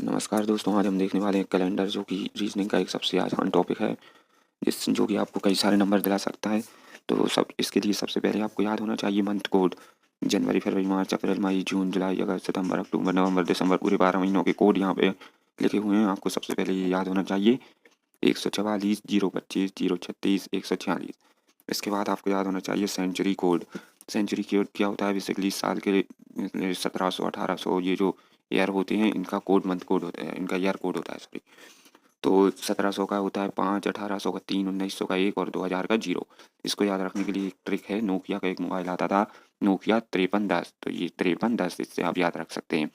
नमस्कार दोस्तों, आज हम देखने वाले हैं कैलेंडर, जो कि रीजनिंग का एक सबसे आसान टॉपिक है जो कि आपको कई सारे नंबर दिला सकता है। तो इसके लिए सबसे पहले आपको याद होना चाहिए मंथ कोड। जनवरी, फरवरी, मार्च, अप्रैल, मई, जून, जुलाई, अगस्त, सितंबर, अक्टूबर, नवंबर, दिसंबर, पूरे 12 महीनों के कोड यहाँ पे लिखे हुए हैं। आपको सबसे पहले ये याद होना चाहिए 144, 025, 036, 146। इसके बाद आपको याद होना चाहिए सेंचुरी कोड। सेंचुरी कोड क्या होता है? बेसिकली साल के 1700, 1800 ये जो ईयर होते हैं इनका कोड मंथ कोड होता है, इनका ईयर कोड होता है, सॉरी। तो 1700 का होता है 5, 1800 का 3, 1900 का 1 और 2000 का 0। इसको याद रखने के लिए एक ट्रिक है। नोकिया का एक मोबाइल आता था, नोकिया 5310, तो ये 5310 इससे आप याद रख सकते हैं।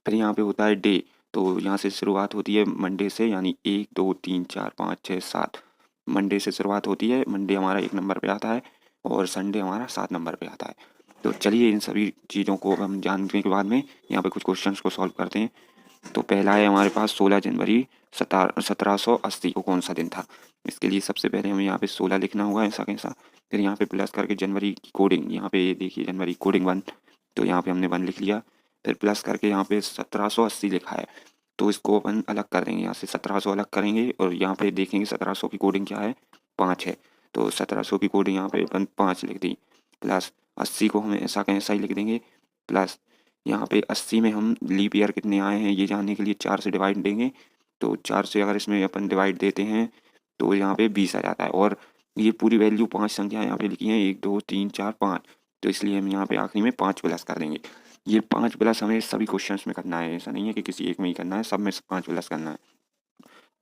फिर यहाँ पे होता है डे, तो यहाँ से शुरुआत होती है मंडे से, यानी 1, 2, 3, 4, 5, 6, 7 मंडे से शुरुआत होती है। मंडे हमारा 1 नंबर पे आता है और संडे हमारा 7 नंबर पे आता है। तो चलिए इन सभी चीज़ों को हम जानने के बाद में यहाँ पे कुछ क्वेश्चंस को सॉल्व करते हैं। तो पहला है हमारे पास 16 जनवरी 1780 को कौन सा दिन था? इसके लिए सबसे पहले हमें यहाँ पे 16 लिखना होगा, ऐसा कैसा। फिर यहाँ पे प्लस करके जनवरी की कोडिंग, यहाँ पे ये देखिए जनवरी कोडिंग 1, तो यहाँ पे हमने 1 लिख लिया। फिर प्लस करके यहाँ पे 1780 लिखा है, तो इसको अपन अलग कर देंगे, यहाँ से 1700 अलग करेंगे और यहाँ पे देखेंगे 1700 की कोडिंग क्या है, 5 है। तो 1700 की कोडिंग यहाँ पे अपन 5 लिख दी। प्लस 80 को हमें ऐसा कैसा ही लिख देंगे। प्लस यहाँ पे 80 में हम लीप ईयर कितने आए हैं ये जानने के लिए 4 से डिवाइड देंगे। तो 4 से अगर इसमें अपन डिवाइड देते हैं तो यहाँ पे 20 आ जाता है। और ये पूरी वैल्यू 5 संख्या यहाँ पे लिखी है, 1, 2, 3, 4, 5, तो इसलिए हम यहाँ पे आखिरी में 5 प्लस कर देंगे। ये 5 प्लस हमें सभी क्वेश्चंस में करना है, ऐसा नहीं है कि किसी एक में ही करना है, सब में 5 प्लस करना है।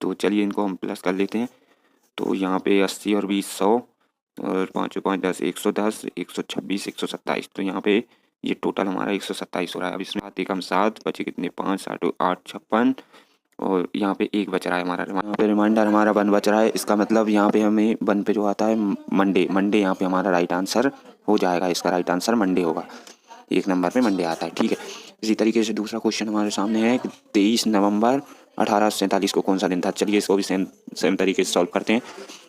तो चलिए इनको हम प्लस कर लेते हैं। तो यहाँ पे 80 और 20 100 और 5 5 10 110 126 127, तो यहाँ पे ये टोटल हमारा 127 हो रहा है। अब इसमें आते कम 7 बचे कितने, 5 7 8 56, और यहाँ पे 1 बच रहा है हमारा। यहाँ पे रिमाइंडर हमारा 1 बच रहा है, इसका मतलब यहाँ पे हमें 1 पे जो आता है मंडे यहाँ पे हमारा राइट आंसर हो जाएगा। इसका राइट आंसर मंडे होगा, 1 नंबर पे मंडे आता है, ठीक है। इसी तरीके से दूसरा क्वेश्चन हमारे सामने है कि 23 नवंबर 1847 को कौन सा दिन था। चलिए इसको भी सेम तरीके से सॉल्व करते हैं।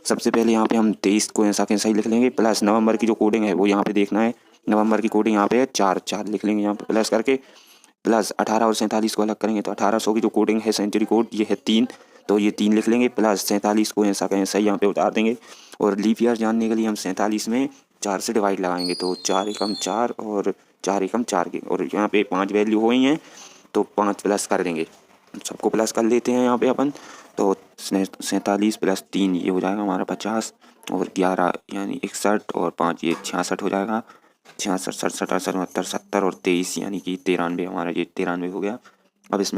सबसे पहले यहाँ पे हम 23 को ऐसा कैसा ही लिख लेंगे। प्लस नवंबर की जो कोडिंग है वो यहाँ पे देखना है। नवंबर की कोडिंग यहाँ पे है 4, 4 लिख लेंगे यहाँ पे प्लस करके। प्लस 18 और 47 को अलग करेंगे तो 1800 की जो कोडिंग है सेंचुरी कोड ये है 3, तो ये 3 लिख लेंगे। प्लस 47 को ऐसा कैसा ही यहाँ पे उतार देंगे। और लीप ईयर जानने के लिए हम 47 में 4 से डिवाइड लगाएंगे, तो 4 एकम 4 और 4 एकम 4 के, और यहाँ पे 5 वैल्यू हो गई हैं तो 5 प्लस कर देंगे। सबको प्लस कर लेते हैं यहाँ पे अपन। तो 47 प्लस 3 ये हो जाएगा हमारा 50, और 11 यानी 61, और 5 ये 66 हो जाएगा। 66 67 68 69 70 और 23 यानी कि 93, हमारा ये 93 हो गया। अब इसमें